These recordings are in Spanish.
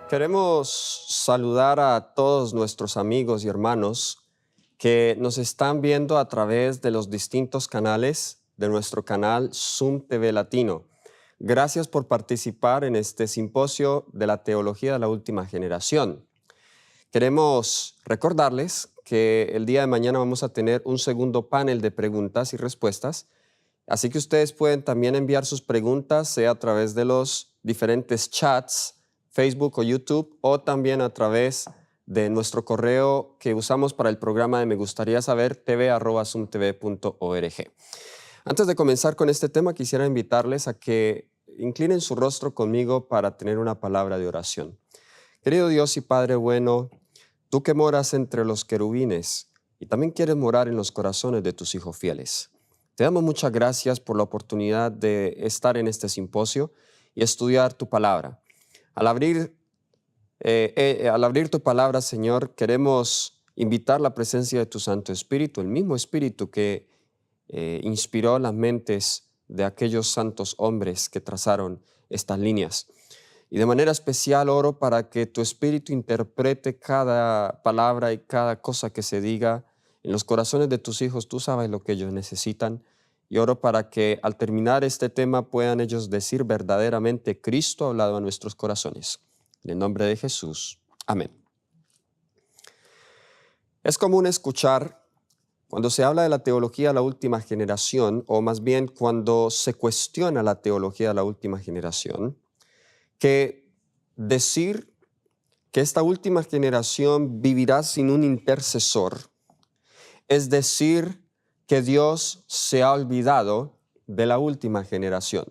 Queremos saludar a todos nuestros amigos y hermanos que nos están viendo a través de los distintos canales de nuestro canal Zoom TV Latino. Gracias por participar en este simposio de la teología de la última generación. Queremos recordarles que el día de mañana vamos a tener un segundo panel de preguntas y respuestas, así que ustedes pueden también enviar sus preguntas, sea a través de los diferentes chats, Facebook o YouTube, o también a través de nuestro correo que usamos para el programa de Me Gustaría Saber, tv@zoomtv.org. Antes de comenzar con este tema, quisiera invitarles a que inclinen su rostro conmigo para tener una palabra de oración. Querido Dios y Padre bueno, tú que moras entre los querubines y también quieres morar en los corazones de tus hijos fieles. Te damos muchas gracias por la oportunidad de estar en este simposio y estudiar tu palabra. Al abrir tu palabra, Señor, queremos invitar la presencia de tu Santo Espíritu, el mismo Espíritu que inspiró las mentes de aquellos santos hombres que trazaron estas líneas. Y de manera especial oro para que tu Espíritu interprete cada palabra y cada cosa que se diga en los corazones de tus hijos. Tú sabes lo que ellos necesitan. Y oro para que al terminar este tema puedan ellos decir verdaderamente: Cristo ha hablado a nuestros corazones. En el nombre de Jesús. Amén. Es común escuchar cuando se habla de la teología de la última generación, o más bien cuando se cuestiona la teología de la última generación, que decir que esta última generación vivirá sin un intercesor es decir que Dios se ha olvidado de la última generación.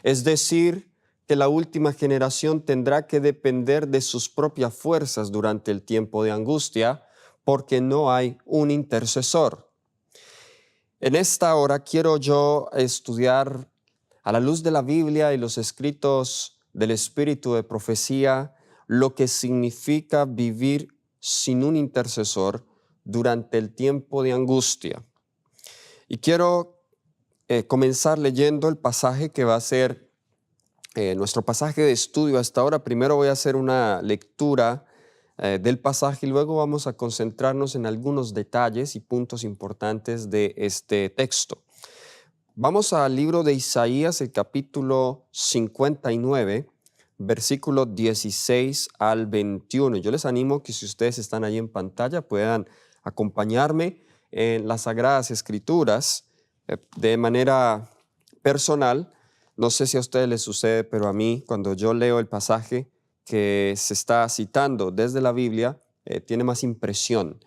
Es decir que la última generación tendrá que depender de sus propias fuerzas durante el tiempo de angustia porque no hay un intercesor. En esta hora quiero yo estudiar a la luz de la Biblia y los escritos del Espíritu de profecía lo que significa vivir sin un intercesor durante el tiempo de angustia. Y quiero comenzar leyendo el pasaje que va a ser nuestro pasaje de estudio hasta ahora. Primero voy a hacer una lectura del pasaje y luego vamos a concentrarnos en algunos detalles y puntos importantes de este texto. Vamos al libro de Isaías, el capítulo 59, versículos 16 al 21. Yo les animo que si ustedes están ahí en pantalla puedan acompañarme en las Sagradas Escrituras de manera personal. No sé si a ustedes les sucede, pero a mí cuando yo leo el pasaje que se está citando desde la Biblia, tiene más impresión.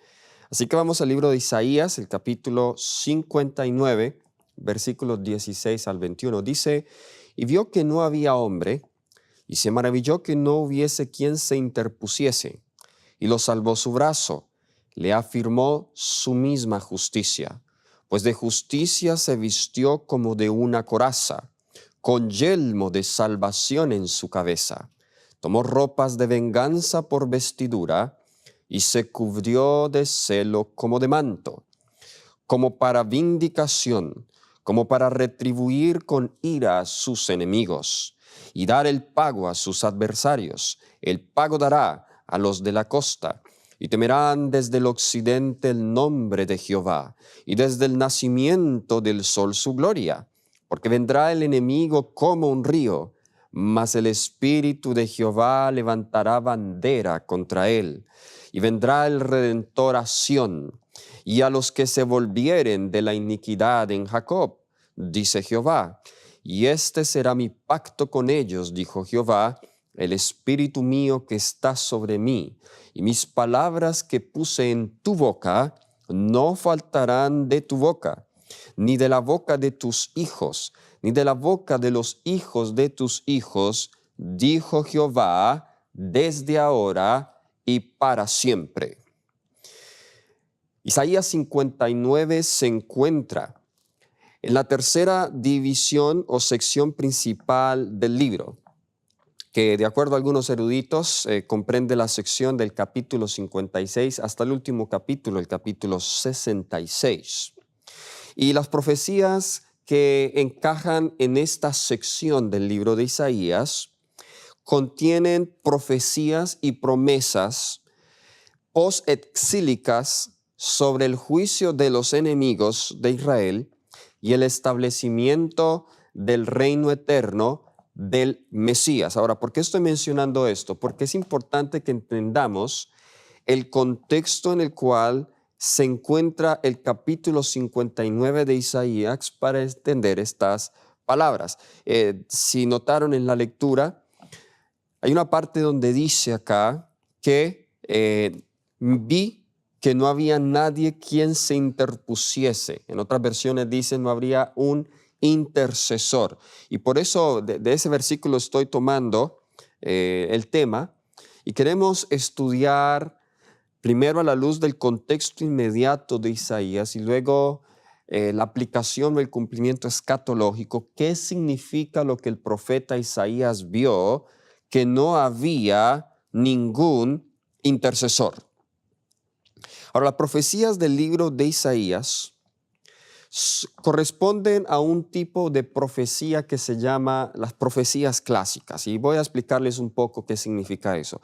Así que vamos al libro de Isaías, el capítulo 59, versículos 16 al 21. Dice: y vio que no había hombre, y se maravilló que no hubiese quien se interpusiese, y lo salvó su brazo, le afirmó su misma justicia, pues de justicia se vistió como de una coraza, con yelmo de salvación en su cabeza. Tomó ropas de venganza por vestidura, y se cubrió de celo como de manto, como para vindicación, como para retribuir con ira a sus enemigos, y dar el pago a sus adversarios. El pago dará a los de la costa, y temerán desde el occidente el nombre de Jehová, y desde el nacimiento del sol su gloria. Porque vendrá el enemigo como un río, mas el Espíritu de Jehová levantará bandera contra él. Y vendrá el Redentor a Sión, y a los que se volvieren de la iniquidad en Jacob, dice Jehová. Y este será mi pacto con ellos, dijo Jehová, el Espíritu mío que está sobre mí, y mis palabras que puse en tu boca no faltarán de tu boca, ni de la boca de tus hijos, ni de la boca de los hijos de tus hijos, dijo Jehová, desde ahora y para siempre. Isaías 59 se encuentra en la tercera división o sección principal del libro, que de acuerdo a algunos eruditos comprende la sección del capítulo 56 hasta el último capítulo, el capítulo 66. Y las profecías que encajan en esta sección del libro de Isaías contienen profecías y promesas post-exílicas sobre el juicio de los enemigos de Israel y el establecimiento del reino eterno del Mesías. Ahora, ¿por qué estoy mencionando esto? Porque es importante que entendamos el contexto en el cual se encuentra el capítulo 59 de Isaías para entender estas palabras. Si notaron en la lectura, hay una parte donde dice acá que vi que no había nadie quien se interpusiese. En otras versiones dice no habría un intercesor. Y por eso de ese versículo estoy tomando el tema y queremos estudiar primero a la luz del contexto inmediato de Isaías y luego la aplicación o el cumplimiento escatológico. ¿Qué significa lo que el profeta Isaías vio? Que no había ningún intercesor. Ahora, las profecías del libro de Isaías corresponden a un tipo de profecía que se llama las profecías clásicas. Y voy a explicarles un poco qué significa eso.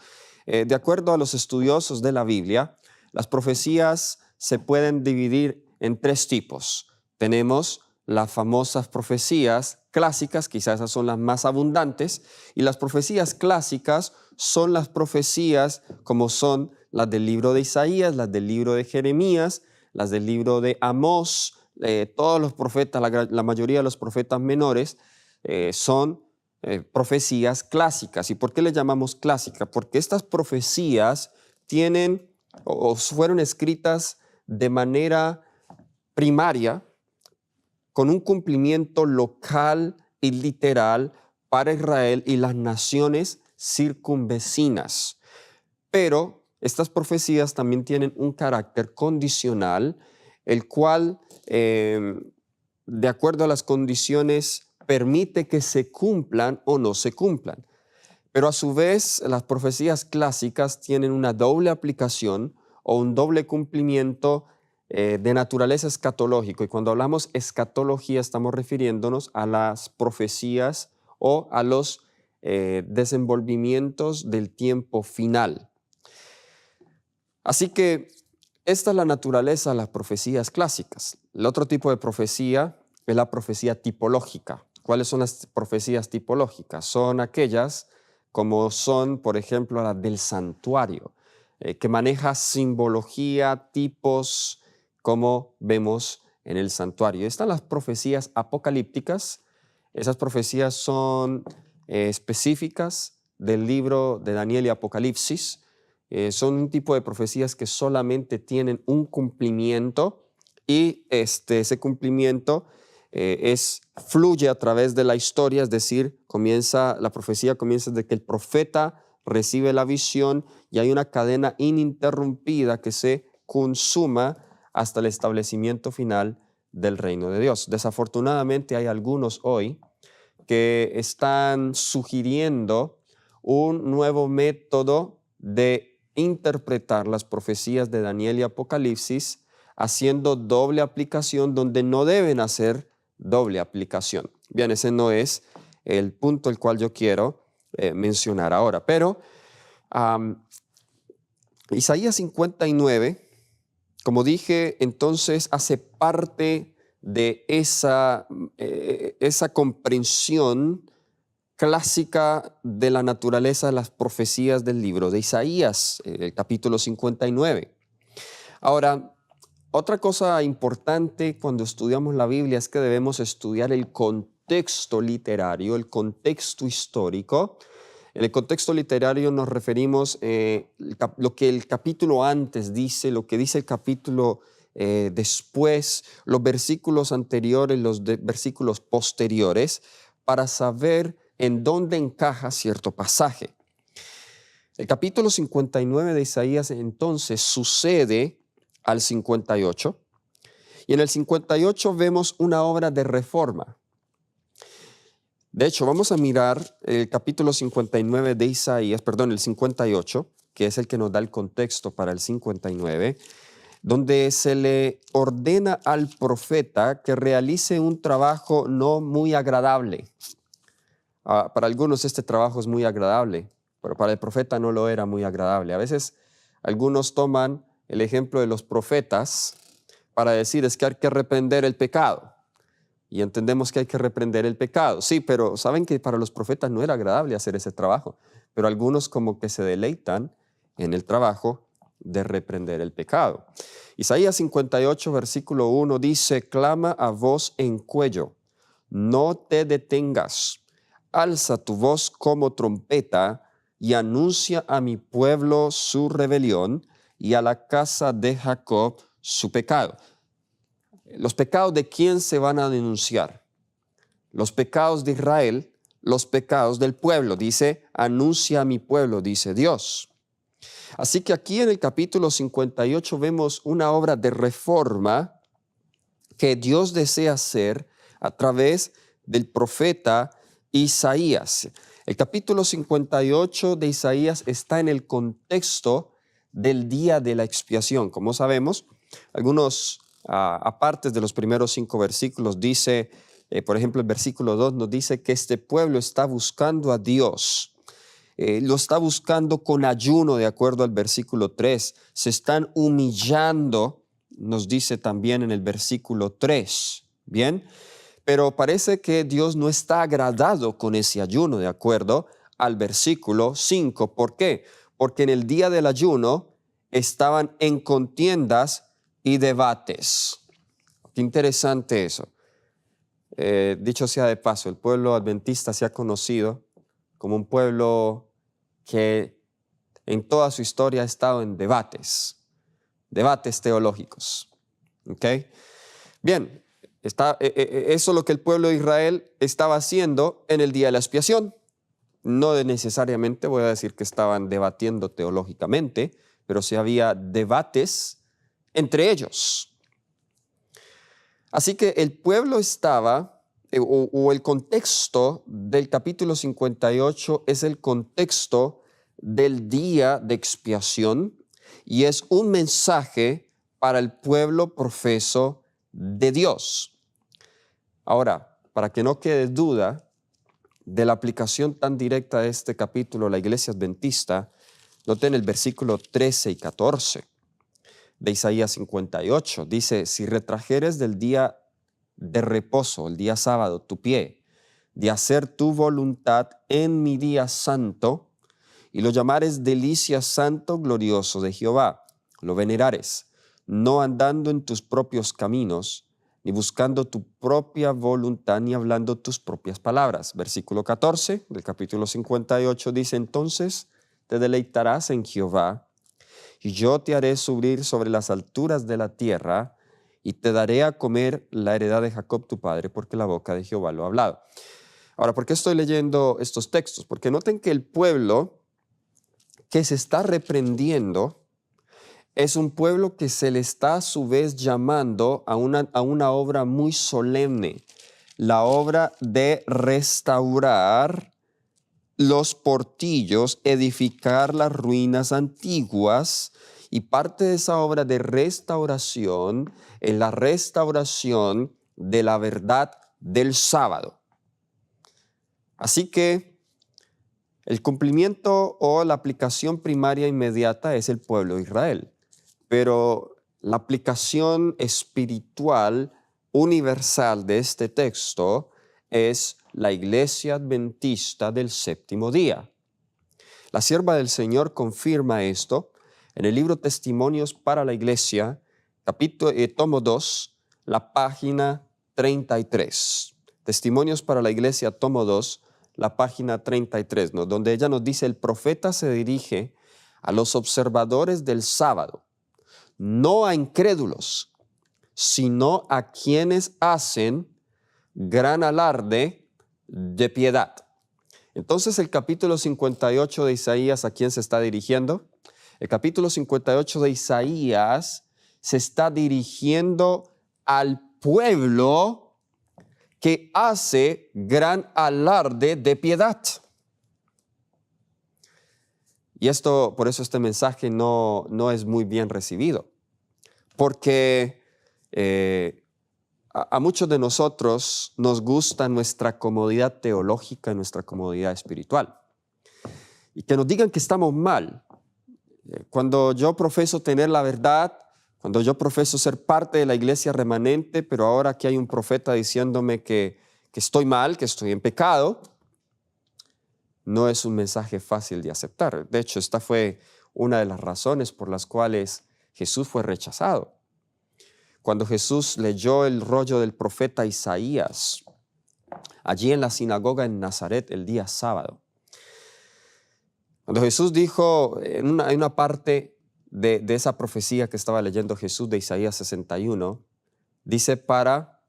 De acuerdo a los estudiosos de la Biblia, las profecías se pueden dividir en tres tipos. Tenemos las famosas profecías clásicas, quizás esas son las más abundantes, y las profecías clásicas son las profecías como son las del libro de Isaías, las del libro de Jeremías, las del libro de Amós. Todos los profetas, la mayoría de los profetas menores son profecías clásicas. ¿Y por qué le llamamos clásicas? Porque estas profecías tienen o fueron escritas de manera primaria, con un cumplimiento local y literal para Israel y las naciones circunvecinas. Pero estas profecías también tienen un carácter condicional, el cual, de acuerdo a las condiciones, permite que se cumplan o no se cumplan. Pero a su vez, las profecías clásicas tienen una doble aplicación o un doble cumplimiento de naturaleza escatológico. Y cuando hablamos escatología, estamos refiriéndonos a las profecías o a los desenvolvimientos del tiempo final. Así que esta es la naturaleza de las profecías clásicas. El otro tipo de profecía es la profecía tipológica. ¿Cuáles son las profecías tipológicas? Son aquellas como son, por ejemplo, las del santuario, que maneja simbología, tipos, como vemos en el santuario. Están las profecías apocalípticas. Esas profecías son específicas del libro de Daniel y Apocalipsis. Son un tipo de profecías que solamente tienen un cumplimiento y ese cumplimiento fluye a través de la historia, es decir, la profecía comienza desde que el profeta recibe la visión y hay una cadena ininterrumpida que se consuma hasta el establecimiento final del reino de Dios. Desafortunadamente hay algunos hoy que están sugiriendo un nuevo método de interpretar las profecías de Daniel y Apocalipsis, haciendo doble aplicación donde no deben hacer doble aplicación. Bien, ese no es el punto el cual yo quiero mencionar ahora, pero Isaías 59, como dije, entonces hace parte de esa comprensión clásica de la naturaleza de las profecías del libro de Isaías, el capítulo 59. Ahora, otra cosa importante cuando estudiamos la Biblia es que debemos estudiar el contexto literario, el contexto histórico. En el contexto literario nos referimos a lo que el capítulo antes dice, lo que dice el capítulo después, los versículos anteriores, los versículos posteriores, para saber en dónde encaja cierto pasaje. El capítulo 59 de Isaías entonces sucede al 58, y en el 58 vemos una obra de reforma. De hecho, vamos a mirar el capítulo 59 de Isaías, el 58, que es el que nos da el contexto para el 59, donde se le ordena al profeta que realice un trabajo no muy agradable. Para algunos este trabajo es muy agradable, pero para el profeta no lo era muy agradable. A veces algunos toman el ejemplo de los profetas para decir es que hay que reprender el pecado. Y entendemos que hay que reprender el pecado. Sí, pero saben que para los profetas no era agradable hacer ese trabajo. Pero algunos como que se deleitan en el trabajo de reprender el pecado. Isaías 58, versículo 1 dice, clama a voz en cuello, no te detengas, alza tu voz como trompeta y anuncia a mi pueblo su rebelión y a la casa de Jacob su pecado. ¿Los pecados de quién se van a denunciar? Los pecados de Israel, los pecados del pueblo. Dice, anuncia a mi pueblo, dice Dios. Así que aquí en el capítulo 58 vemos una obra de reforma que Dios desea hacer a través del profeta Isaías. El capítulo 58 de Isaías está en el contexto del día de la expiación. Como sabemos, algunos apartes de los primeros 5 versículos dice, por ejemplo, el versículo 2 nos dice que este pueblo está buscando a Dios. Lo está buscando con ayuno, de acuerdo al versículo 3. Se están humillando, nos dice también en el versículo 3. Bien, pero parece que Dios no está agradado con ese ayuno, de acuerdo al versículo 5. ¿Por qué? Porque en el día del ayuno estaban en contiendas y debates. Qué interesante eso. Dicho sea de paso, el pueblo adventista se ha conocido como un pueblo que en toda su historia ha estado en debates teológicos. ¿Ok? Bien, eso es lo que el pueblo de Israel estaba haciendo en el día de la expiación. No necesariamente voy a decir que estaban debatiendo teológicamente, pero sí había debates entre ellos. Así que el pueblo estaba, o el contexto del capítulo 58 es el contexto del día de expiación y es un mensaje para el pueblo profeso de Dios. Ahora, para que no quede duda de la aplicación tan directa de este capítulo a la iglesia adventista, noten el versículo 13 y 14 de Isaías 58. Dice, si retrajeres del día de reposo, el día sábado, tu pie, de hacer tu voluntad en mi día santo, y lo llamares delicia santo glorioso de Jehová, lo venerares, no andando en tus propios caminos, ni buscando tu propia voluntad, ni hablando tus propias palabras. Versículo 14 del capítulo 58 dice, entonces te deleitarás en Jehová, y yo te haré subir sobre las alturas de la tierra, y te daré a comer la heredad de Jacob tu padre, porque la boca de Jehová lo ha hablado. Ahora, ¿por qué estoy leyendo estos textos? Porque noten que el pueblo que se está reprendiendo es un pueblo que se le está a su vez llamando a una obra muy solemne, la obra de restaurar los portillos, edificar las ruinas antiguas, y parte de esa obra de restauración es la restauración de la verdad del sábado. Así que el cumplimiento o la aplicación primaria inmediata es el pueblo de Israel, pero la aplicación espiritual universal de este texto es la iglesia adventista del séptimo día. La sierva del Señor confirma esto en el libro Testimonios para la Iglesia, tomo 2, la página 33. Testimonios para la Iglesia, tomo 2, la página 33, ¿no? Donde ella nos dice, el profeta se dirige a los observadores del sábado, no a incrédulos, sino a quienes hacen gran alarde de piedad. Entonces el capítulo 58 de Isaías, ¿a quién se está dirigiendo? El capítulo 58 de Isaías se está dirigiendo al pueblo que hace gran alarde de piedad. Y por eso este mensaje no es muy bien recibido, porque a muchos de nosotros nos gusta nuestra comodidad teológica, nuestra comodidad espiritual. Y que nos digan que estamos mal. Cuando yo profeso tener la verdad, cuando yo profeso ser parte de la iglesia remanente, pero ahora aquí hay un profeta diciéndome que estoy mal, que estoy en pecado, no es un mensaje fácil de aceptar. De hecho, esta fue una de las razones por las cuales Jesús fue rechazado. Cuando Jesús leyó el rollo del profeta Isaías, allí en la sinagoga en Nazaret el día sábado, cuando Jesús dijo en una parte de esa profecía que estaba leyendo Jesús de Isaías 61, dice para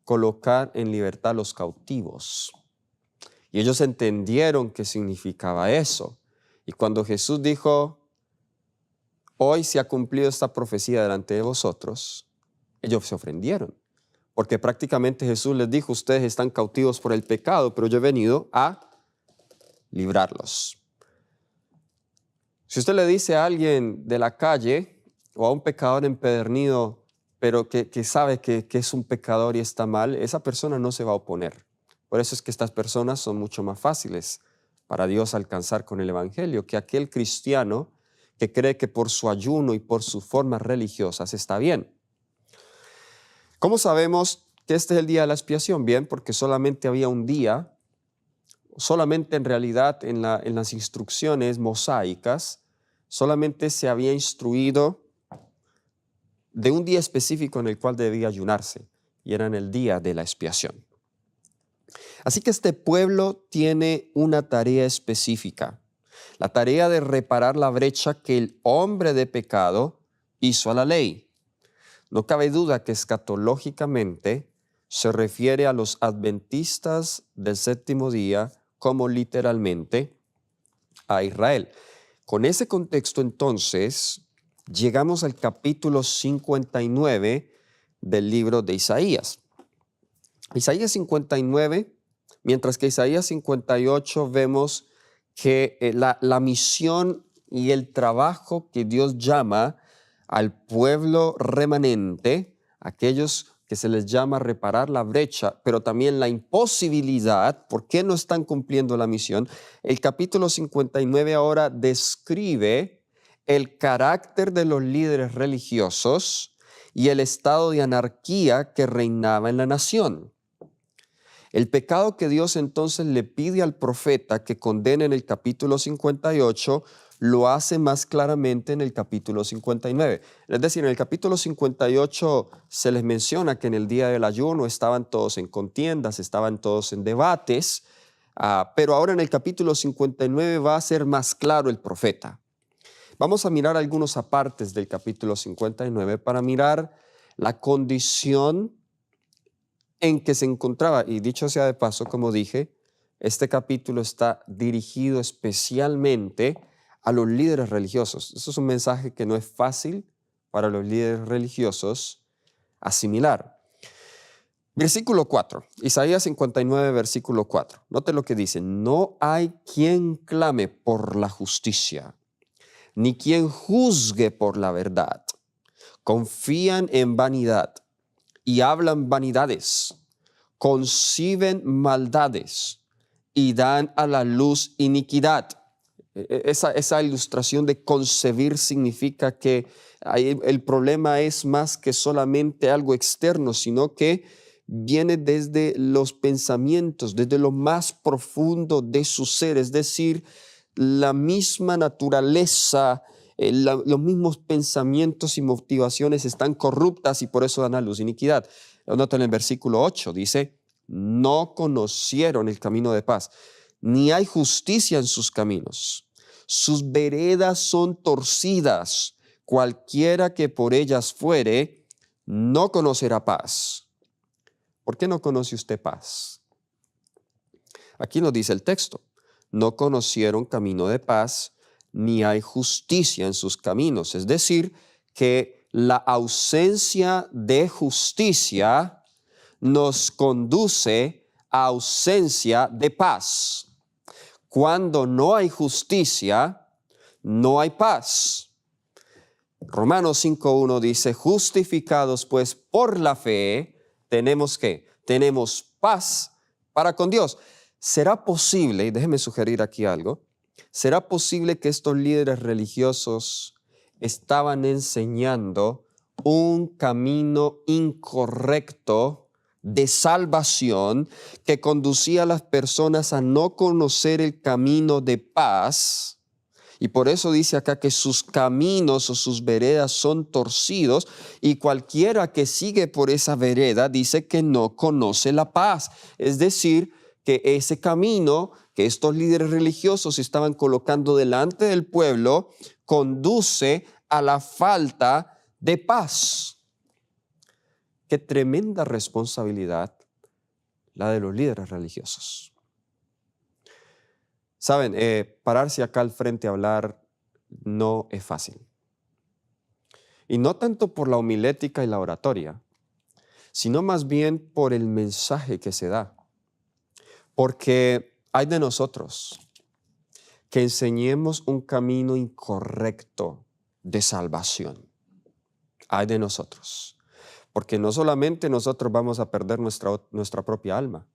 colocar en libertad a los cautivos. Y ellos entendieron qué significaba eso. Y cuando Jesús dijo, hoy se ha cumplido esta profecía delante de vosotros, ellos se ofendieron. Porque prácticamente Jesús les dijo, ustedes están cautivos por el pecado, pero yo he venido a librarlos. Si usted le dice a alguien de la calle o a un pecador empedernido, pero que sabe que es un pecador y está mal, esa persona no se va a oponer. Por eso es que estas personas son mucho más fáciles para Dios alcanzar con el evangelio que aquel cristiano que cree que por su ayuno y por sus formas religiosas está bien. ¿Cómo sabemos que este es el día de la expiación? Bien, porque solamente había un día. Solamente en realidad en las instrucciones mosaicas, solamente se había instruido de un día específico en el cual debía ayunarse, y era en el día de la expiación. Así que este pueblo tiene una tarea específica, la tarea de reparar la brecha que el hombre de pecado hizo a la ley. No cabe duda que escatológicamente se refiere a los adventistas del séptimo día, como literalmente a Israel. Con ese contexto, entonces, llegamos al capítulo 59 del libro de Isaías. Isaías 59, mientras que Isaías 58 vemos que la misión y el trabajo que Dios llama al pueblo remanente, aquellos que se les llama reparar la brecha, pero también la imposibilidad, ¿por qué no están cumpliendo la misión? El capítulo 59 ahora describe el carácter de los líderes religiosos y el estado de anarquía que reinaba en la nación. El pecado que Dios entonces le pide al profeta que condene en el capítulo 58, lo hace más claramente en el capítulo 59. Es decir, en el capítulo 58 se les menciona que en el día del ayuno estaban todos en contiendas, estaban todos en debates, pero ahora en el capítulo 59 va a ser más claro el profeta. Vamos a mirar algunos apartes del capítulo 59 para mirar la condición en que se encontraba. Y dicho sea de paso, como dije, este capítulo está dirigido especialmente a los líderes religiosos. Eso es un mensaje que no es fácil para los líderes religiosos asimilar. Versículo 4, Isaías 59, versículo 4. Note lo que dice: no hay quien clame por la justicia, ni quien juzgue por la verdad. Confían en vanidad y hablan vanidades, conciben maldades y dan a la luz iniquidad. Esa ilustración de concebir significa que el problema es más que solamente algo externo, sino que viene desde los pensamientos, desde lo más profundo de su ser, es decir, la misma naturaleza, los mismos pensamientos y motivaciones están corruptas y por eso dan a luz iniquidad. Noten en el versículo 8, dice, no conocieron el camino de paz, ni hay justicia en sus caminos. Sus veredas son torcidas, cualquiera que por ellas fuere, no conocerá paz. ¿Por qué no conoce usted paz? Aquí nos dice el texto, no conocieron camino de paz, ni hay justicia en sus caminos. Es decir, que la ausencia de justicia nos conduce a ausencia de paz. Cuando no hay justicia, no hay paz. Romanos 5:1 dice, justificados pues por la fe, tenemos ¿qué? Tenemos paz para con Dios. ¿Será posible, y déjeme sugerir aquí algo, será posible que estos líderes religiosos estaban enseñando un camino incorrecto de salvación que conducía a las personas a no conocer el camino de paz? Y por eso dice acá que sus caminos o sus veredas son torcidos, y cualquiera que sigue por esa vereda dice que no conoce la paz. Es decir, que ese camino que estos líderes religiosos estaban colocando delante del pueblo conduce a la falta de paz. Qué tremenda responsabilidad la de los líderes religiosos. Saben, pararse acá al frente a hablar no es fácil. Y no tanto por la homilética y la oratoria, sino más bien por el mensaje que se da. Porque hay de nosotros que enseñemos un camino incorrecto de salvación. Hay de nosotros. Porque no solamente nosotros vamos a perder nuestra propia alma,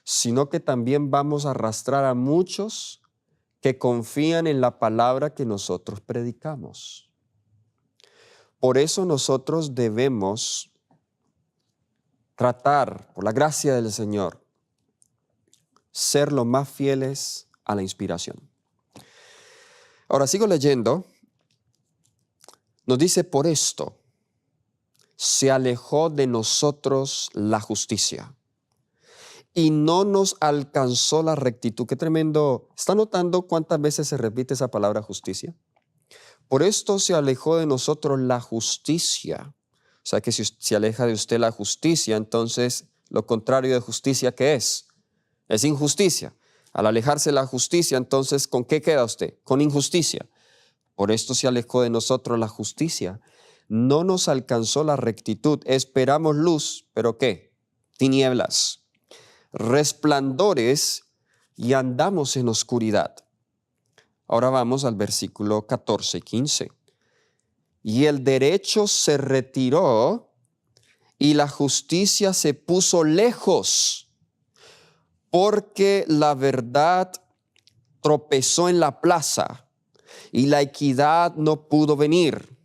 sino que también vamos a arrastrar a muchos que confían en la palabra que nosotros predicamos. Por eso nosotros debemos tratar, por la gracia del Señor, ser lo más fieles a la inspiración. Ahora sigo leyendo. Nos dice, por esto se alejó de nosotros la justicia y no nos alcanzó la rectitud. Qué tremendo. ¿Está notando cuántas veces se repite esa palabra justicia? Por esto se alejó de nosotros la justicia. O sea que si se aleja de usted la justicia, entonces lo contrario de justicia, ¿qué es? Es injusticia. Al alejarse la justicia, entonces, ¿con qué queda usted? Con injusticia. Por esto se alejó de nosotros la justicia. No nos alcanzó la rectitud. Esperamos luz, ¿pero qué? Tinieblas, resplandores, y andamos en oscuridad. Ahora vamos al versículo 14 y 15. Y el derecho se retiró y la justicia se puso lejos, porque la verdad tropezó en la plaza y la equidad no pudo venir.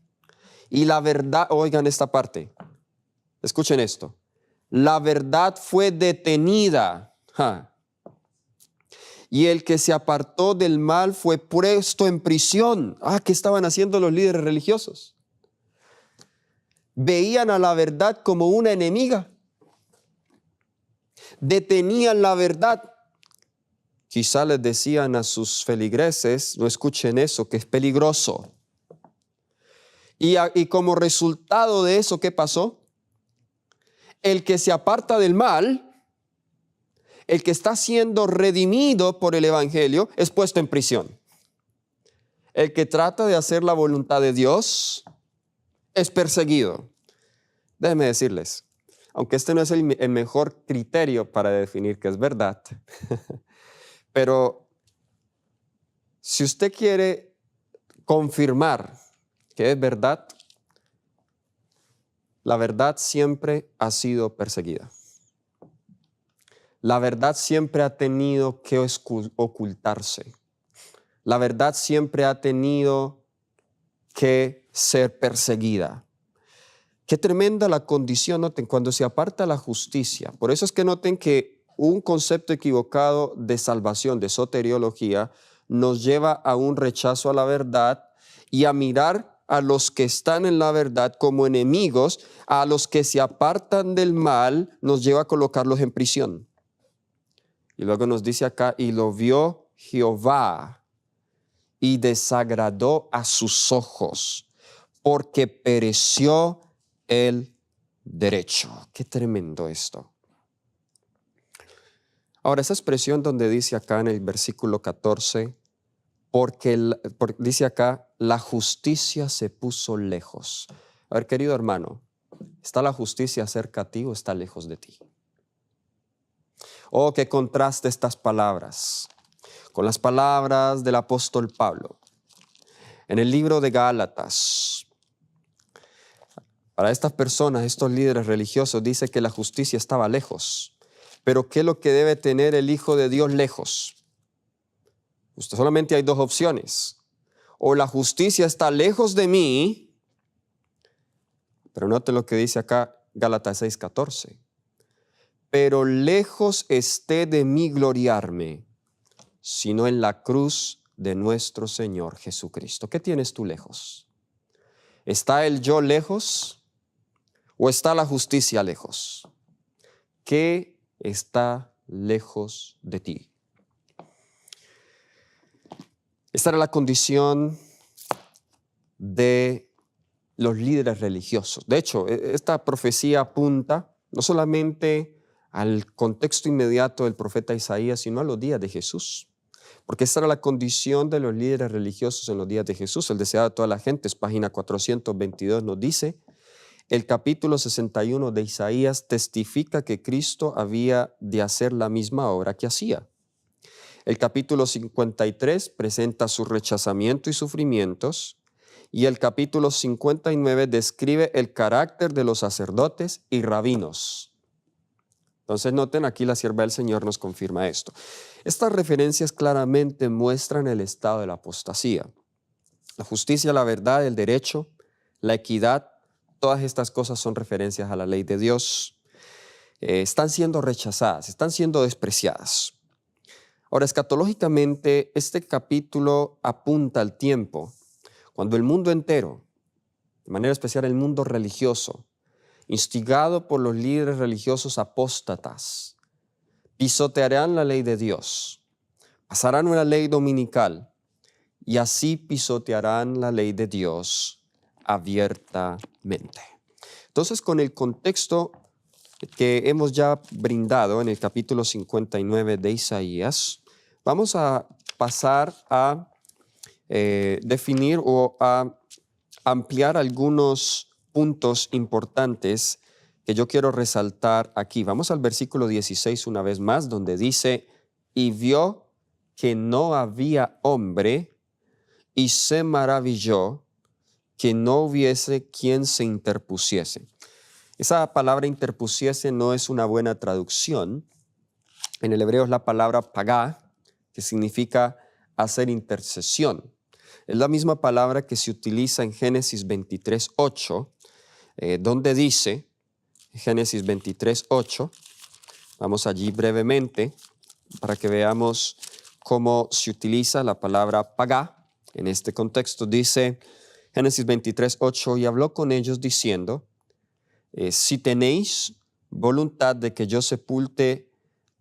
Y la verdad, oigan esta parte, escuchen esto, la verdad fue detenida. Y el que se apartó del mal fue puesto en prisión. ¿Qué estaban haciendo los líderes religiosos? Veían a la verdad como una enemiga. Detenían la verdad. Quizá les decían a sus feligreses, no escuchen eso, que es peligroso. Y como resultado de eso, ¿qué pasó? El que se aparta del mal, el que está siendo redimido por el evangelio, es puesto en prisión. El que trata de hacer la voluntad de Dios es perseguido. Déjenme decirles, aunque este no es el mejor criterio para definir qué es verdad, pero si usted quiere confirmar que es verdad, la verdad siempre ha sido perseguida. La verdad siempre ha tenido que ocultarse. La verdad siempre ha tenido que ser perseguida. Qué tremenda la condición, noten, cuando se aparta la justicia. Por eso es que noten que un concepto equivocado de salvación, de soteriología, nos lleva a un rechazo a la verdad y a mirar a los que están en la verdad como enemigos, a los que se apartan del mal, nos lleva a colocarlos en prisión. Y luego nos dice acá, y lo vio Jehová y desagradó a sus ojos, porque pereció el derecho. Qué tremendo esto. Ahora, esa expresión donde dice acá en el versículo 14, porque dice acá, la justicia se puso lejos. A ver, querido hermano, ¿está la justicia cerca a ti o está lejos de ti? Que contraste estas palabras con las palabras del apóstol Pablo en el libro de Gálatas. Para estas personas, estos líderes religiosos, dice que la justicia estaba lejos. Pero ¿qué es lo que debe tener el Hijo de Dios lejos? Usted solamente hay dos opciones. O la justicia está lejos de mí, pero note lo que dice acá Gálatas 6:14. Pero lejos esté de mí gloriarme, sino en la cruz de nuestro Señor Jesucristo. ¿Qué tienes tú lejos? ¿Está el yo lejos o está la justicia lejos? ¿Qué está lejos de ti? Esta era la condición de los líderes religiosos. De hecho, esta profecía apunta no solamente al contexto inmediato del profeta Isaías, sino a los días de Jesús. Porque esta era la condición de los líderes religiosos en los días de Jesús. El deseado de toda la gente, es página 422, nos dice: el capítulo 61 de Isaías testifica que Cristo había de hacer la misma obra que hacía. El capítulo 53 presenta su rechazamiento y sufrimientos, y el capítulo 59 describe el carácter de los sacerdotes y rabinos. Entonces noten, aquí la sierva del Señor nos confirma esto. Estas referencias claramente muestran el estado de la apostasía. La justicia, la verdad, el derecho, la equidad, todas estas cosas son referencias a la ley de Dios. Están siendo rechazadas, están siendo despreciadas. Ahora, escatológicamente, este capítulo apunta al tiempo cuando el mundo entero, de manera especial el mundo religioso, instigado por los líderes religiosos apóstatas, pisotearán la ley de Dios, pasarán una ley dominical y así pisotearán la ley de Dios abiertamente. Entonces, con el contexto que hemos ya brindado en el capítulo 59 de Isaías, vamos a pasar a definir o a ampliar algunos puntos importantes que yo quiero resaltar aquí. Vamos al versículo 16 una vez más, donde dice: y vio que no había hombre y se maravilló que no hubiese quien se interpusiese. Esa palabra interpusiese no es una buena traducción. En el hebreo es la palabra pagá, que significa hacer intercesión. Es la misma palabra que se utiliza en Génesis 23:8, donde dice, Génesis 23:8, vamos allí brevemente para que veamos cómo se utiliza la palabra pagá. En este contexto dice Génesis 23:8, y habló con ellos diciendo: si tenéis voluntad de que yo sepulte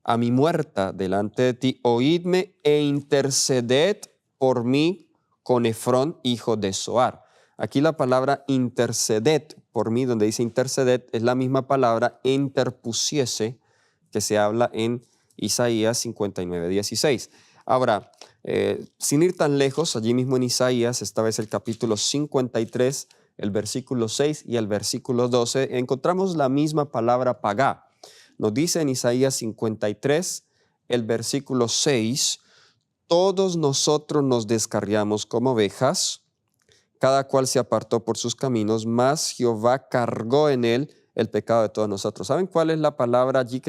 a mi muerta delante de ti, oídme e interceded por mí con Efrón, hijo de Zoar. Aquí la palabra interceded por mí, donde dice interceded, es la misma palabra interpusiese que se habla en Isaías 59:16. Ahora, sin ir tan lejos, allí mismo en Isaías, esta vez el capítulo 53, el versículo 6 y el versículo 12, encontramos la misma palabra pagá. Nos dice en Isaías 53, el versículo 6, todos nosotros nos descarriamos como ovejas, cada cual se apartó por sus caminos, mas Jehová cargó en él el pecado de todos nosotros. ¿Saben cuál es la palabra allí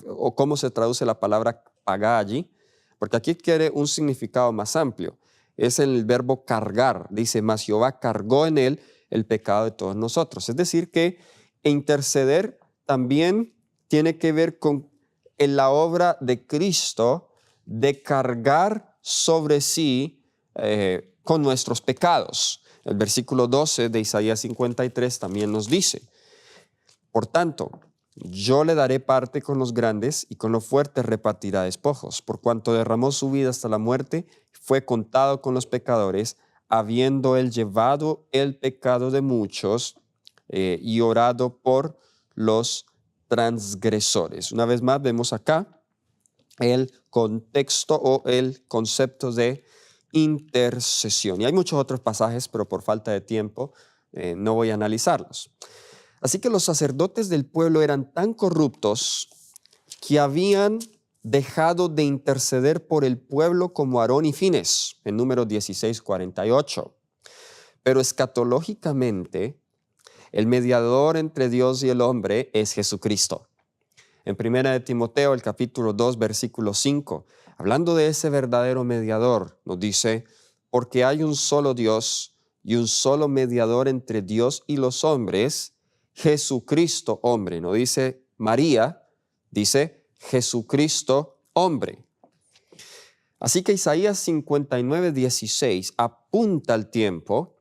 o cómo se traduce la palabra pagá allí? Porque aquí quiere un significado más amplio. Es el verbo cargar. Dice, mas Jehová cargó en él el pecado de todos nosotros. Es decir, que interceder también tiene que ver con la obra de Cristo de cargar sobre sí con nuestros pecados. El versículo 12 de Isaías 53 también nos dice: por tanto, yo le daré parte con los grandes y con los fuertes repartirá despojos. Por cuanto derramó su vida hasta la muerte, fue contado con los pecadores, habiendo él llevado el pecado de muchos y orado por los transgresores. Una vez más vemos acá el contexto o el concepto de intercesión. Y hay muchos otros pasajes, pero por falta de tiempo no voy a analizarlos. Así que los sacerdotes del pueblo eran tan corruptos que habían dejado de interceder por el pueblo como Aarón y Fines, en Números 16:48. Pero escatológicamente, El mediador entre Dios y el hombre es Jesucristo. En 1 de Timoteo, el capítulo 2, versículo 5, hablando de ese verdadero mediador, nos dice, porque hay un solo Dios y un solo mediador entre Dios y los hombres, Jesucristo hombre. No dice María, dice Jesucristo hombre. Así que Isaías 59, 16 apunta al tiempo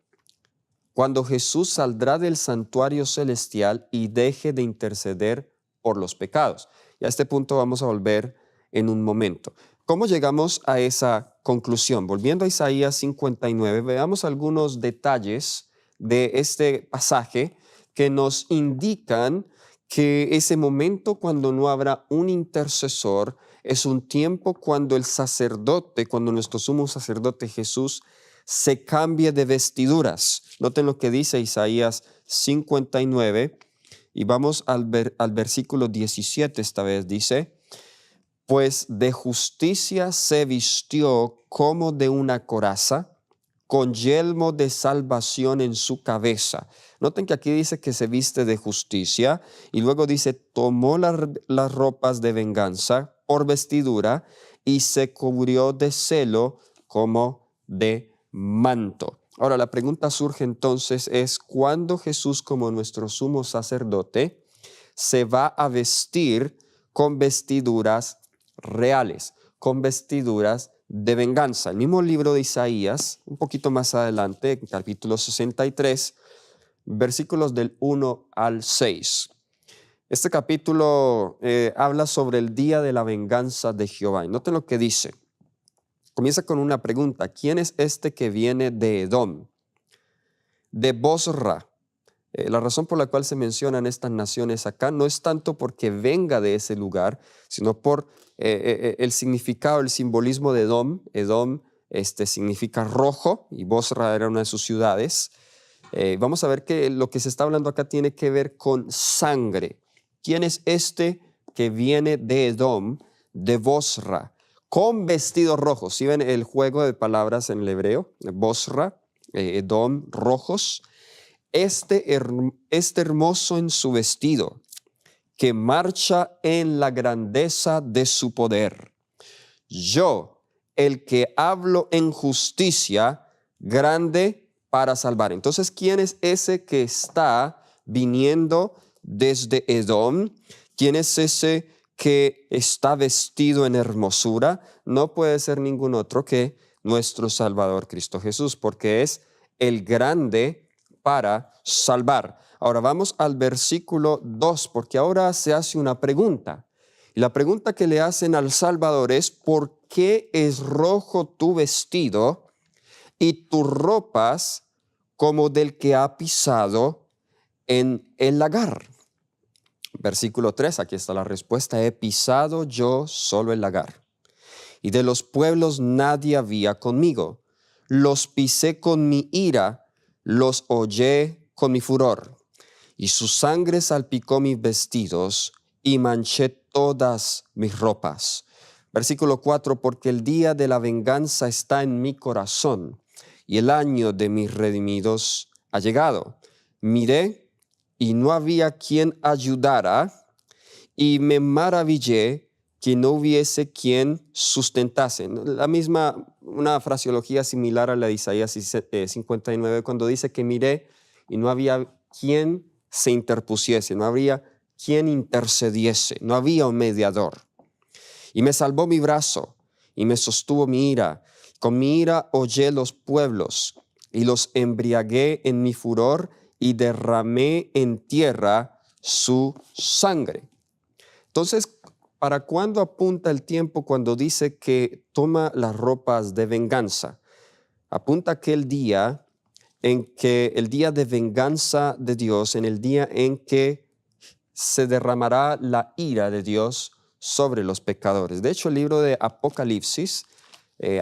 cuando Jesús saldrá del santuario celestial y deje de interceder por los pecados. Y a este punto vamos a volver en un momento. ¿Cómo llegamos a esa conclusión? Volviendo a Isaías 59, veamos algunos detalles de este pasaje que nos indican que ese momento cuando no habrá un intercesor es un tiempo cuando el sacerdote, cuando nuestro sumo sacerdote Jesús se cambie de vestiduras. Noten lo que dice Isaías 59 y vamos al versículo 17 esta vez. Dice, pues de justicia se vistió como de una coraza, con yelmo de salvación en su cabeza. Noten que aquí dice que se viste de justicia y luego dice, tomó las ropas de venganza por vestidura y se cubrió de celo como de manto. Ahora la pregunta surge entonces es, ¿cuándo Jesús como nuestro sumo sacerdote se va a vestir con vestiduras reales, con vestiduras de venganza? El mismo libro de Isaías, un poquito más adelante, en capítulo 63, versículos del 1 al 6. Este capítulo habla sobre el día de la venganza de Jehová. Y noten lo que dice. Comienza con una pregunta. ¿Quién es este que viene de Edom? De Bosra. La razón por la cual se mencionan estas naciones acá no es tanto porque venga de ese lugar, sino por el significado, el simbolismo de Edom. Edom significa rojo y Bosra era una de sus ciudades. Vamos a ver que lo que se está hablando acá tiene que ver con sangre. ¿Quién es este que viene de Edom, de Bosra, con vestidos rojos? ¿Sí ven el juego de palabras en el hebreo? Bosra, Edom, rojos. Este hermoso en su vestido, que marcha en la grandeza de su poder. Yo, el que hablo en justicia, grande para salvar. Entonces, ¿quién es ese que está viniendo desde Edom? ¿Quién es ese que está vestido en hermosura? No puede ser ningún otro que nuestro Salvador Cristo Jesús, porque es el grande para salvar. Ahora vamos al versículo 2, porque ahora se hace una pregunta. Y la pregunta que le hacen al Salvador es, ¿por qué es rojo tu vestido y tus ropas como del que ha pisado en el lagar? Versículo 3, aquí está la respuesta. He pisado yo solo el lagar, y de los pueblos nadie había conmigo. Los pisé con mi ira, los hollé con mi furor, y su sangre salpicó mis vestidos y manché todas mis ropas. Versículo 4, porque el día de la venganza está en mi corazón, y el año de mis redimidos ha llegado. Miré, y no había quien ayudara, y me maravillé que no hubiese quien sustentase. La misma, una fraseología similar a la de Isaías 59, cuando dice que miré y no había quien se interpusiese, no habría quien intercediese, no había un mediador. Y me salvó mi brazo y me sostuvo mi ira. Con mi ira hollé los pueblos y los embriagué en mi furor y derramé en tierra su sangre. Entonces, ¿para cuándo apunta el tiempo cuando dice que toma las ropas de venganza? Apunta aquel día en que, el día de venganza de Dios, en el día en que se derramará la ira de Dios sobre los pecadores. De hecho, el libro de Apocalipsis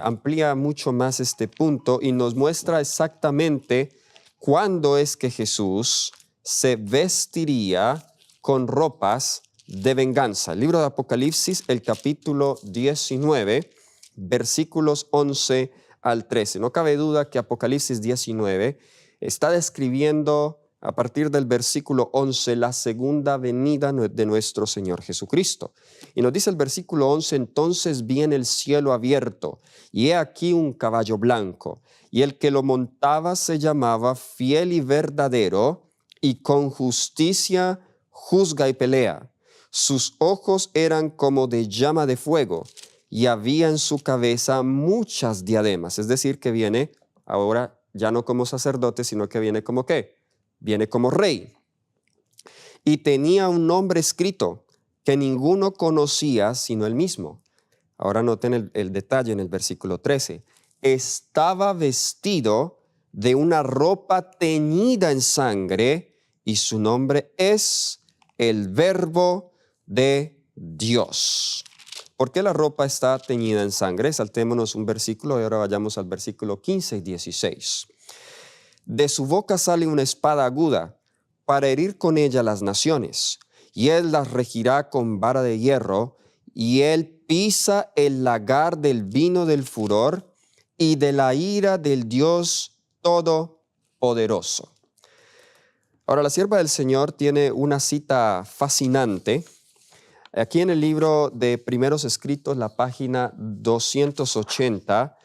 amplía mucho más este punto y nos muestra exactamente cuándo es que Jesús se vestiría con ropas de venganza. El libro de Apocalipsis, el capítulo 19, versículos 11 al 13. No cabe duda que Apocalipsis 19 está describiendo a partir del versículo 11, la segunda venida de nuestro Señor Jesucristo. Y nos dice el versículo 11, entonces vi en el cielo abierto, y he aquí un caballo blanco, y el que lo montaba se llamaba Fiel y Verdadero, y con justicia juzga y pelea. Sus ojos eran como de llama de fuego, y había en su cabeza muchas diademas. Es decir, que viene ahora ya no como sacerdote, sino que viene como ¿qué? Viene como rey. Y tenía un nombre escrito que ninguno conocía sino él mismo. Ahora noten el detalle en el versículo 13. Estaba vestido de una ropa teñida en sangre y su nombre es el Verbo de Dios. ¿Por qué la ropa está teñida en sangre? Saltémonos un versículo y ahora vayamos al versículo 15 y 16. De su boca sale una espada aguda para herir con ella las naciones, y él las regirá con vara de hierro, y él pisa el lagar del vino del furor y de la ira del Dios Todopoderoso. Ahora, la sierva del Señor tiene una cita fascinante. Aquí en el libro de Primeros Escritos, la página 280,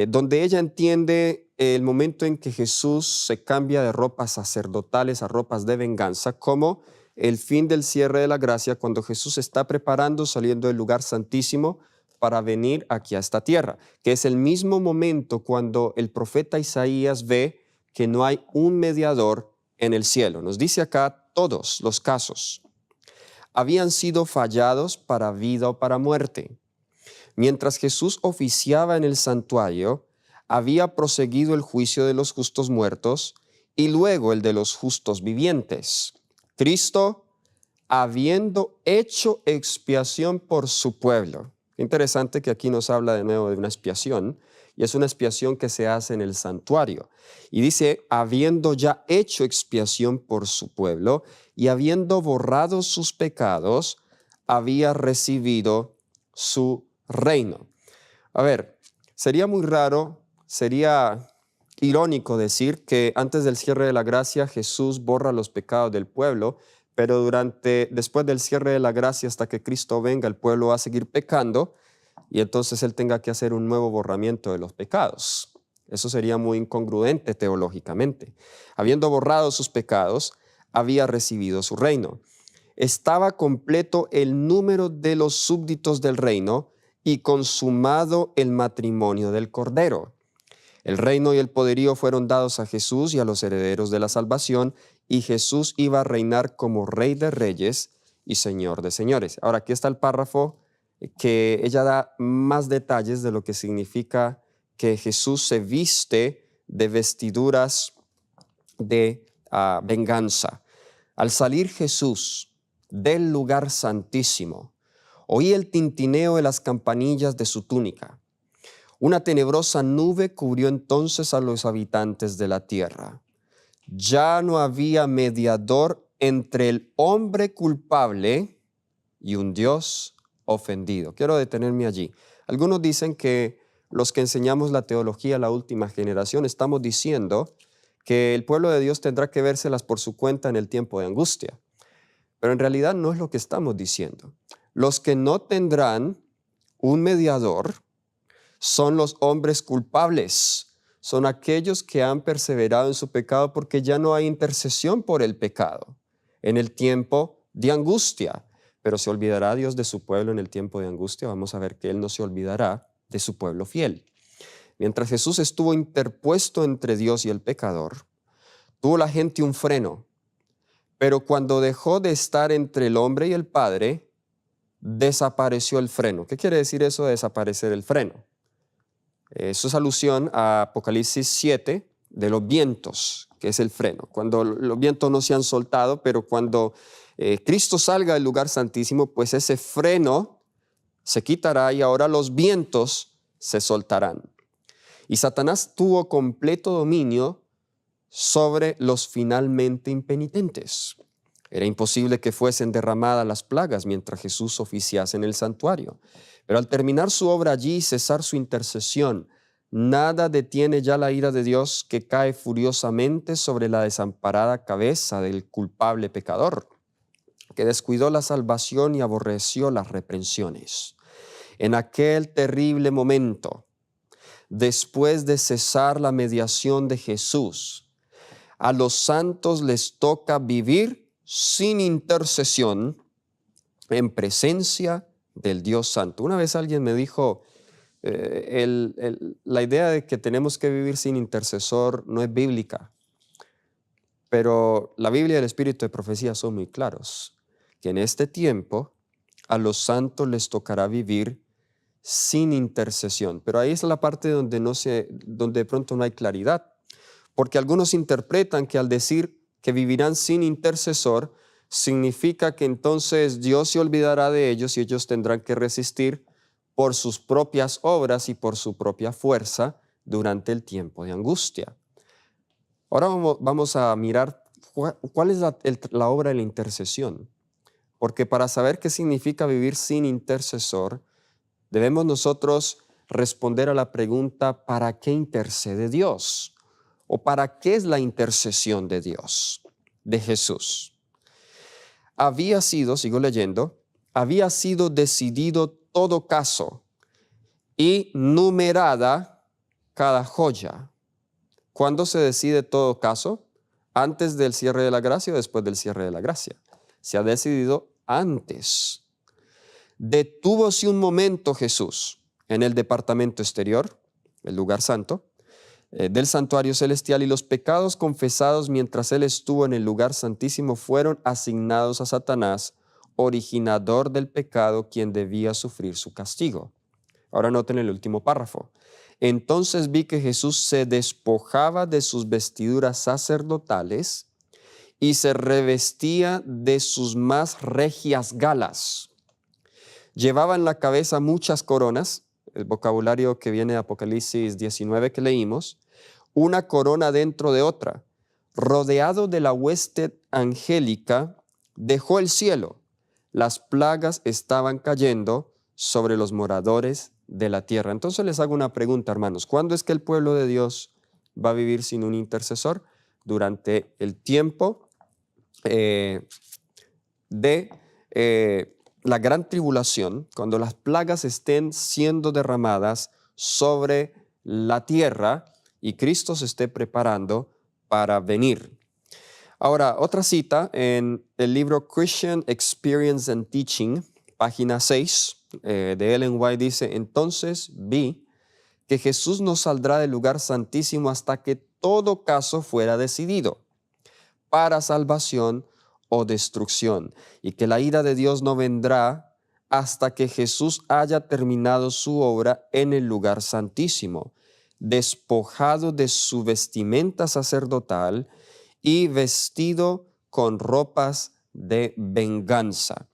donde ella entiende el momento en que Jesús se cambia de ropas sacerdotales a ropas de venganza como el fin del cierre de la gracia, cuando Jesús está preparando, saliendo del lugar santísimo para venir aquí a esta tierra, que es el mismo momento cuando el profeta Isaías ve que no hay un mediador en el cielo. Nos dice acá todos los casos. Habían sido fallados para vida o para muerte. Mientras Jesús oficiaba en el santuario, había proseguido el juicio de los justos muertos y luego el de los justos vivientes. Cristo, habiendo hecho expiación por su pueblo. Interesante que aquí nos habla de nuevo de una expiación, y es una expiación que se hace en el santuario. Y dice, habiendo ya hecho expiación por su pueblo y habiendo borrado sus pecados, había recibido su reino. A ver, sería muy raro, sería irónico decir que antes del cierre de la gracia Jesús borra los pecados del pueblo, pero después del cierre de la gracia hasta que Cristo venga, el pueblo va a seguir pecando y entonces Él tenga que hacer un nuevo borramiento de los pecados. Eso sería muy incongruente teológicamente. Habiendo borrado sus pecados, había recibido su reino. Estaba completo el número de los súbditos del reino y consumado el matrimonio del Cordero. El reino y el poderío fueron dados a Jesús y a los herederos de la salvación, y Jesús iba a reinar como Rey de Reyes y Señor de Señores. Ahora, aquí está el párrafo que ella da más detalles de lo que significa que Jesús se viste de vestiduras de venganza. Al salir Jesús del lugar santísimo, oí el tintineo de las campanillas de su túnica. Una tenebrosa nube cubrió entonces a los habitantes de la tierra. Ya no había mediador entre el hombre culpable y un Dios ofendido. Quiero detenerme allí. Algunos dicen que los que enseñamos la teología a la última generación estamos diciendo que el pueblo de Dios tendrá que vérselas por su cuenta en el tiempo de angustia. Pero en realidad no es lo que estamos diciendo. Los que no tendrán un mediador son los hombres culpables. Son aquellos que han perseverado en su pecado porque ya no hay intercesión por el pecado en el tiempo de angustia. Pero ¿se olvidará Dios de su pueblo en el tiempo de angustia? Vamos a ver que Él no se olvidará de su pueblo fiel. Mientras Jesús estuvo interpuesto entre Dios y el pecador, tuvo la gente un freno. Pero cuando dejó de estar entre el hombre y el Padre, desapareció el freno. ¿Qué quiere decir eso de desaparecer el freno? Eso es alusión a Apocalipsis 7 de los vientos, que es el freno. Cuando los vientos no se han soltado, pero cuando Cristo salga del lugar santísimo, pues ese freno se quitará y ahora los vientos se soltarán. Y Satanás tuvo completo dominio sobre los finalmente impenitentes. Era imposible que fuesen derramadas las plagas mientras Jesús oficiase en el santuario. Pero al terminar su obra allí y cesar su intercesión, Nada detiene ya la ira de Dios, que cae furiosamente sobre la desamparada cabeza del culpable pecador, que descuidó la salvación y aborreció las reprensiones. En aquel terrible momento, después de cesar la mediación de Jesús, a los santos les toca vivir sin intercesión en presencia del Dios Santo. Una vez alguien me dijo, la idea de que tenemos que vivir sin intercesor no es bíblica, pero la Biblia y el Espíritu de Profecía son muy claros, que en este tiempo a los santos les tocará vivir sin intercesión. Pero ahí es la parte donde donde de pronto no hay claridad, porque algunos interpretan que al decir que vivirán sin intercesor, significa que entonces Dios se olvidará de ellos y ellos tendrán que resistir por sus propias obras y por su propia fuerza durante el tiempo de angustia. Ahora vamos a mirar cuál es la obra de la intercesión, porque para saber qué significa vivir sin intercesor, debemos nosotros responder a la pregunta, ¿para qué intercede Dios? ¿O para qué es la intercesión de Dios, de Jesús? Sigo leyendo, había sido decidido todo caso y numerada cada joya. ¿Cuándo se decide todo caso? ¿Antes del cierre de la gracia o después del cierre de la gracia? Se ha decidido antes. Detúvose un momento Jesús en el departamento exterior, el lugar santo, del santuario celestial, y los pecados confesados mientras él estuvo en el lugar santísimo fueron asignados a Satanás, originador del pecado, quien debía sufrir su castigo. Ahora noten el último párrafo. Entonces vi que Jesús se despojaba de sus vestiduras sacerdotales y se revestía de sus más regias galas. Llevaba en la cabeza muchas coronas, el vocabulario que viene de Apocalipsis 19 que leímos, una corona dentro de otra. Rodeado de la hueste angélica, dejó el cielo. Las plagas estaban cayendo sobre los moradores de la tierra. Entonces les hago una pregunta, hermanos. ¿Cuándo es que el pueblo de Dios va a vivir sin un intercesor? Durante el tiempo de la gran tribulación, cuando las plagas estén siendo derramadas sobre la tierra y Cristo se esté preparando para venir. Ahora, otra cita en el libro Christian Experience and Teaching, página 6, de Ellen White dice, entonces vi que Jesús no saldrá del lugar santísimo hasta que todo caso fuera decidido para salvación o destrucción, y que la ira de Dios no vendrá hasta que Jesús haya terminado su obra en el lugar santísimo, despojado de su vestimenta sacerdotal y vestido con ropas de venganza.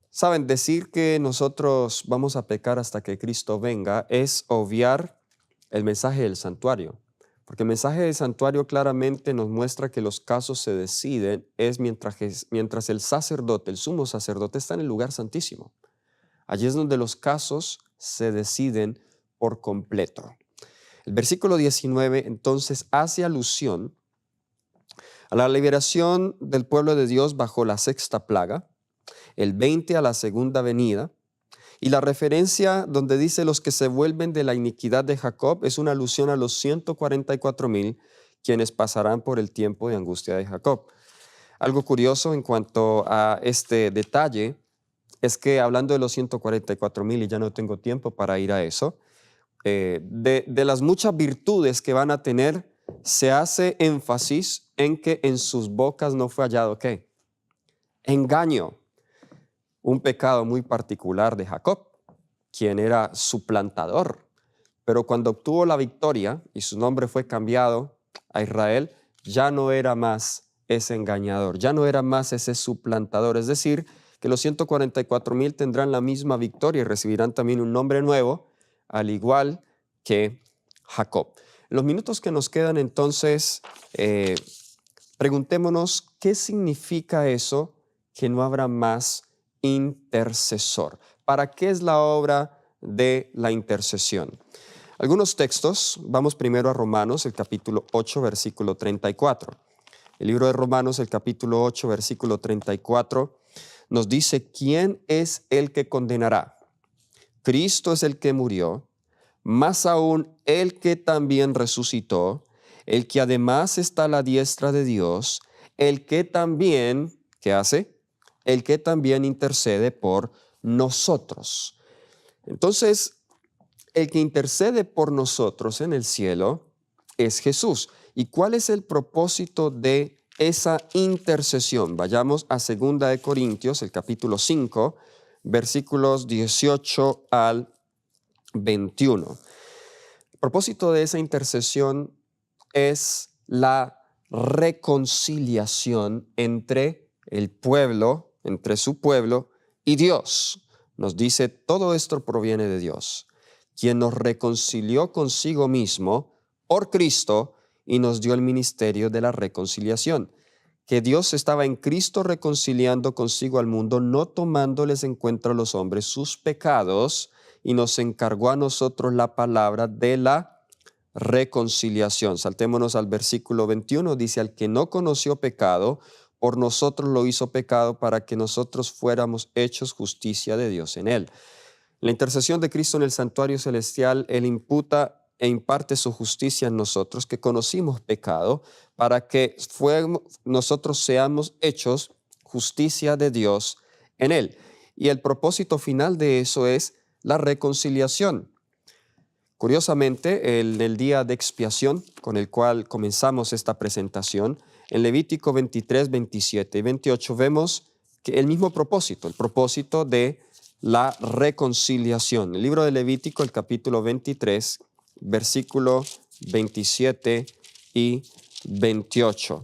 Saben, decir que nosotros vamos a pecar hasta que Cristo venga es obviar el mensaje del santuario. Porque el mensaje del santuario claramente nos muestra que los casos se deciden mientras el sacerdote, el sumo sacerdote, está en el lugar santísimo. Allí es donde los casos se deciden por completo. El versículo 19 entonces hace alusión a la liberación del pueblo de Dios bajo la sexta plaga, el 20 a la segunda venida, y la referencia donde dice los que se vuelven de la iniquidad de Jacob es una alusión a los 144,000 quienes pasarán por el tiempo de angustia de Jacob. Algo curioso en cuanto a este detalle es que hablando de los 144,000, y ya no tengo tiempo para ir a eso, de las muchas virtudes que van a tener, se hace énfasis en que en sus bocas no fue hallado ¿qué? Engaño. Un pecado muy particular de Jacob, quien era suplantador. Pero cuando obtuvo la victoria y su nombre fue cambiado a Israel, ya no era más ese engañador, ya no era más ese suplantador. Es decir, que los 144,000 tendrán la misma victoria y recibirán también un nombre nuevo, al igual que Jacob. En los minutos que nos quedan entonces, preguntémonos qué significa eso, que no habrá más intercesor. ¿Para qué es la obra de la intercesión. Algunos textos, vamos primero a Romanos, el capítulo 8, versículo 34. El libro de Romanos, el capítulo 8, versículo 34, nos dice: ¿quién es el que condenará? Cristo es el que murió, más aún el que también resucitó, el que además está a la diestra de Dios, el que también, ¿qué hace? El que también intercede por nosotros. Entonces, el que intercede por nosotros en el cielo es Jesús. ¿Y cuál es el propósito de esa intercesión? Vayamos a 2 de Corintios, el capítulo 5, versículos 18 al 21. El propósito de esa intercesión es la reconciliación entre el pueblo, entre su pueblo y Dios. Nos dice, todo esto proviene de Dios, quien nos reconcilió consigo mismo por Cristo y nos dio el ministerio de la reconciliación. Que Dios estaba en Cristo reconciliando consigo al mundo, no tomándoles en cuenta a los hombres sus pecados, y nos encargó a nosotros la palabra de la reconciliación. Saltémonos al versículo 21, dice: al que no conoció pecado, por nosotros lo hizo pecado para que nosotros fuéramos hechos justicia de Dios en él. La intercesión de Cristo en el santuario celestial, Él imputa e imparte su justicia en nosotros, que conocimos pecado, para que nosotros seamos hechos justicia de Dios en Él. Y el propósito final de eso es la reconciliación. Curiosamente, en el día de expiación con el cual comenzamos esta presentación, en Levítico 23, 27 y 28 vemos que el mismo propósito, el propósito de la reconciliación. El libro de Levítico, el capítulo 23, versículo 27 y 28.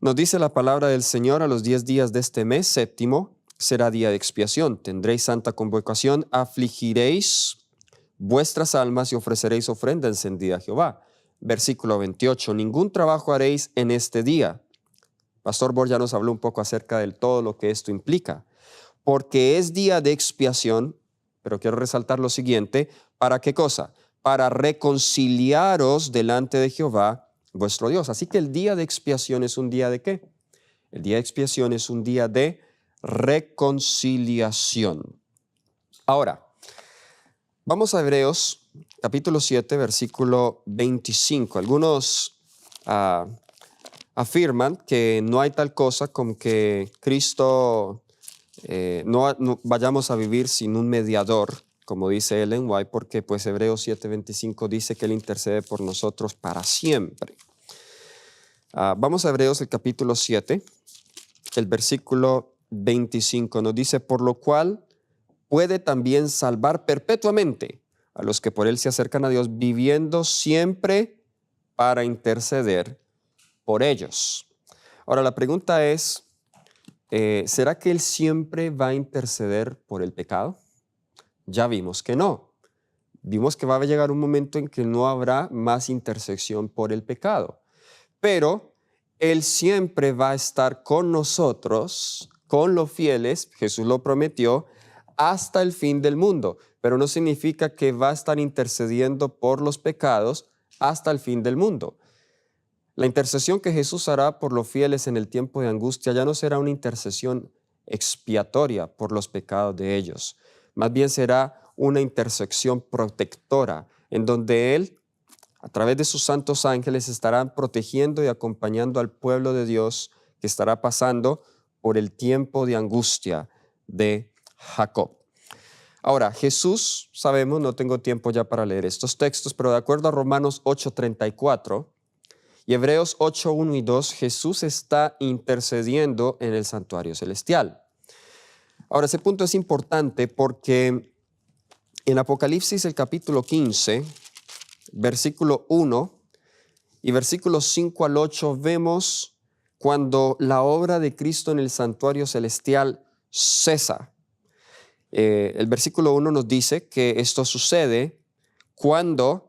Nos dice la palabra del Señor: a los 10 días de este mes séptimo será día de expiación. Tendréis santa convocación, afligiréis vuestras almas y ofreceréis ofrenda encendida a Jehová. Versículo 28. Ningún trabajo haréis en este día. Pastor Borja nos habló un poco acerca de todo lo que esto implica. Porque es día de expiación, pero quiero resaltar lo siguiente: ¿para qué cosa? Para reconciliaros delante de Jehová vuestro Dios. Así que el día de expiación es un día ¿de qué? El día de expiación es un día de reconciliación. Ahora, vamos a Hebreos, capítulo 7, versículo 25. Algunos afirman que no hay tal cosa como que Cristo... no vayamos a vivir sin un mediador, como dice Ellen White, porque pues Hebreos 7:25 dice que Él intercede por nosotros para siempre. Vamos a Hebreos, el capítulo 7, el versículo 25, nos dice: por lo cual puede también salvar perpetuamente a los que por Él se acercan a Dios, viviendo siempre para interceder por ellos. Ahora la pregunta es, ¿será que Él siempre va a interceder por el pecado? Ya vimos que no. Vimos que va a llegar un momento en que no habrá más intercesión por el pecado. Pero Él siempre va a estar con nosotros, con los fieles, Jesús lo prometió, hasta el fin del mundo. Pero no significa que va a estar intercediendo por los pecados hasta el fin del mundo. La intercesión que Jesús hará por los fieles en el tiempo de angustia ya no será una intercesión expiatoria por los pecados de ellos. Más bien será una intercesión protectora, en donde Él, a través de sus santos ángeles, estará protegiendo y acompañando al pueblo de Dios que estará pasando por el tiempo de angustia de Jacob. Ahora, Jesús, sabemos, no tengo tiempo ya para leer estos textos, pero de acuerdo a Romanos 8:34, y Hebreos 8, 1 y 2, Jesús está intercediendo en el santuario celestial. Ahora, ese punto es importante porque en Apocalipsis, el capítulo 15, versículo 1 y versículos 5 al 8, vemos cuando la obra de Cristo en el santuario celestial cesa. El versículo 1 nos dice que esto sucede cuando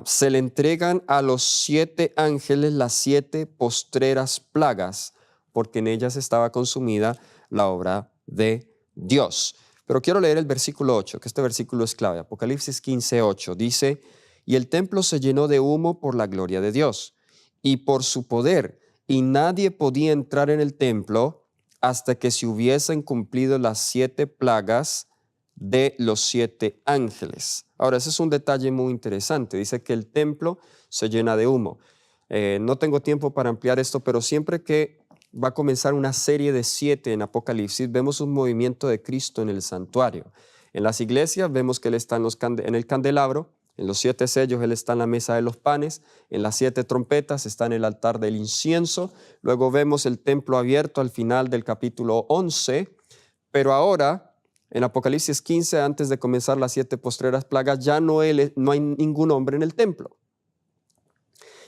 se le entregan a los 7 ángeles las 7 postreras plagas, porque en ellas estaba consumida la obra de Dios. Pero quiero leer el versículo 8, que este versículo es clave. Apocalipsis 15:8 dice, y el templo se llenó de humo por la gloria de Dios y por su poder, y nadie podía entrar en el templo hasta que se hubiesen cumplido las 7 plagas de los 7 ángeles. Ahora, ese es un detalle muy interesante. Dice que el templo se llena de humo. No tengo tiempo para ampliar esto, pero siempre que va a comenzar una serie de 7 en Apocalipsis, vemos un movimiento de Cristo en el santuario. En las iglesias vemos que Él está en el candelabro, en los 7 sellos Él está en la mesa de los panes, en las 7 trompetas está en el altar del incienso, luego vemos el templo abierto al final del capítulo 11, pero ahora en Apocalipsis 15, antes de comenzar las 7 postreras plagas, ya no hay ningún hombre en el templo.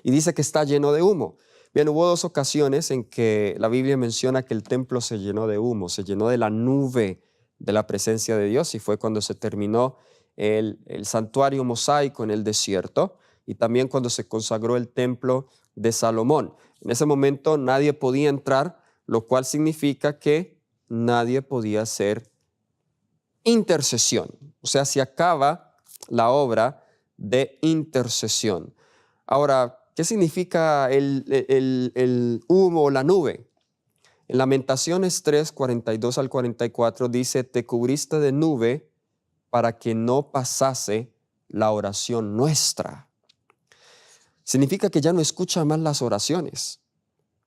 Y dice que está lleno de humo. Bien, hubo 2 ocasiones en que la Biblia menciona que el templo se llenó de humo, se llenó de la nube de la presencia de Dios, y fue cuando se terminó el santuario mosaico en el desierto y también cuando se consagró el templo de Salomón. En ese momento nadie podía entrar, lo cual significa que nadie podía hacer intercesión. O sea, se acaba la obra de intercesión. Ahora, ¿qué significa el humo o la nube? En Lamentaciones 3, 42 al 44 dice, te cubriste de nube para que no pasase la oración nuestra. Significa que ya no escucha más las oraciones,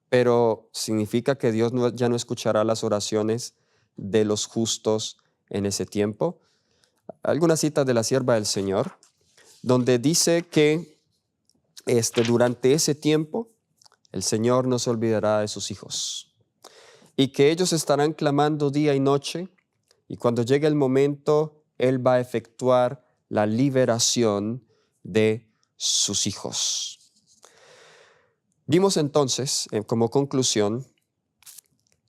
pero significa que Dios ya no escuchará las oraciones de los justos en ese tiempo. Algunas citas de la sierva del Señor, donde dice que durante ese tiempo el Señor no se olvidará de sus hijos y que ellos estarán clamando día y noche, y cuando llegue el momento Él va a efectuar la liberación de sus hijos. Vimos entonces, como conclusión,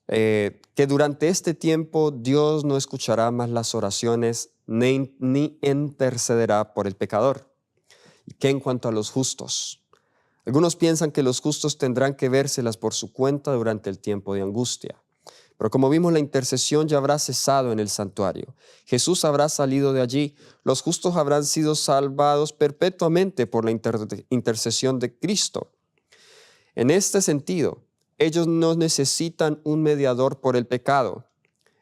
que durante este tiempo Dios no escuchará más las oraciones ni intercederá por el pecador. ¿Y qué en cuanto a los justos? Algunos piensan que los justos tendrán que vérselas por su cuenta durante el tiempo de angustia. Pero como vimos, la intercesión ya habrá cesado en el santuario. Jesús habrá salido de allí. Los justos habrán sido salvados perpetuamente por la intercesión de Cristo. En este sentido, ellos no necesitan un mediador por el pecado.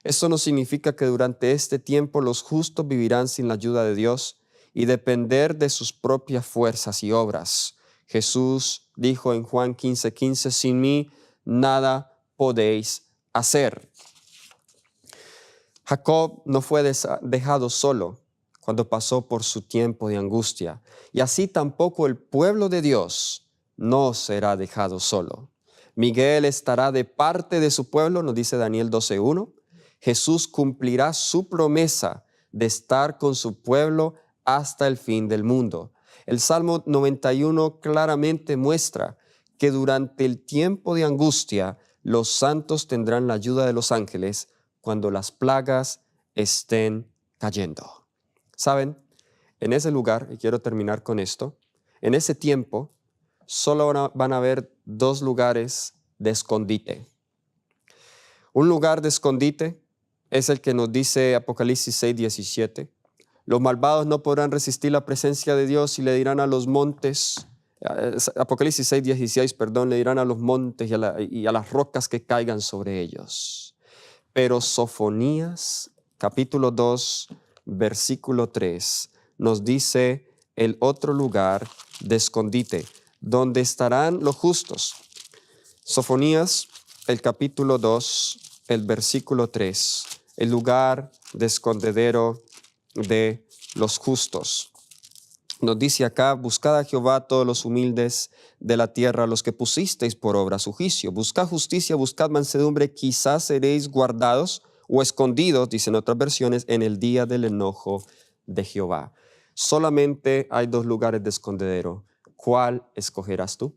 Esto no significa que durante este tiempo los justos vivirán sin la ayuda de Dios y depender de sus propias fuerzas y obras. Jesús dijo en Juan 15:15, sin mí nada podéis hacer. Jacob no fue dejado solo cuando pasó por su tiempo de angustia, y así tampoco el pueblo de Dios no será dejado solo. Miguel estará de parte de su pueblo, nos dice Daniel 12:1. Jesús cumplirá su promesa de estar con su pueblo hasta el fin del mundo. El Salmo 91 claramente muestra que durante el tiempo de angustia los santos tendrán la ayuda de los ángeles cuando las plagas estén cayendo. ¿Saben? En ese lugar, y quiero terminar con esto, en ese tiempo solo van a haber 2 lugares de escondite. Un lugar de escondite es el que nos dice Apocalipsis 6:17. Los malvados no podrán resistir la presencia de Dios y le dirán a los montes, Apocalipsis 6:16, le dirán a los montes y a las rocas que caigan sobre ellos. Pero Sofonías, capítulo 2, versículo 3, nos dice el otro lugar de escondite, donde estarán los justos. Sofonías, el capítulo 2, el versículo 3, el lugar de escondedero de los justos. Nos dice acá, buscad a Jehová todos los humildes de la tierra, los que pusisteis por obra su juicio. Buscad justicia, buscad mansedumbre, quizás seréis guardados o escondidos, dicen otras versiones, en el día del enojo de Jehová. Solamente hay 2 lugares de escondedero. ¿Cuál escogerás tú?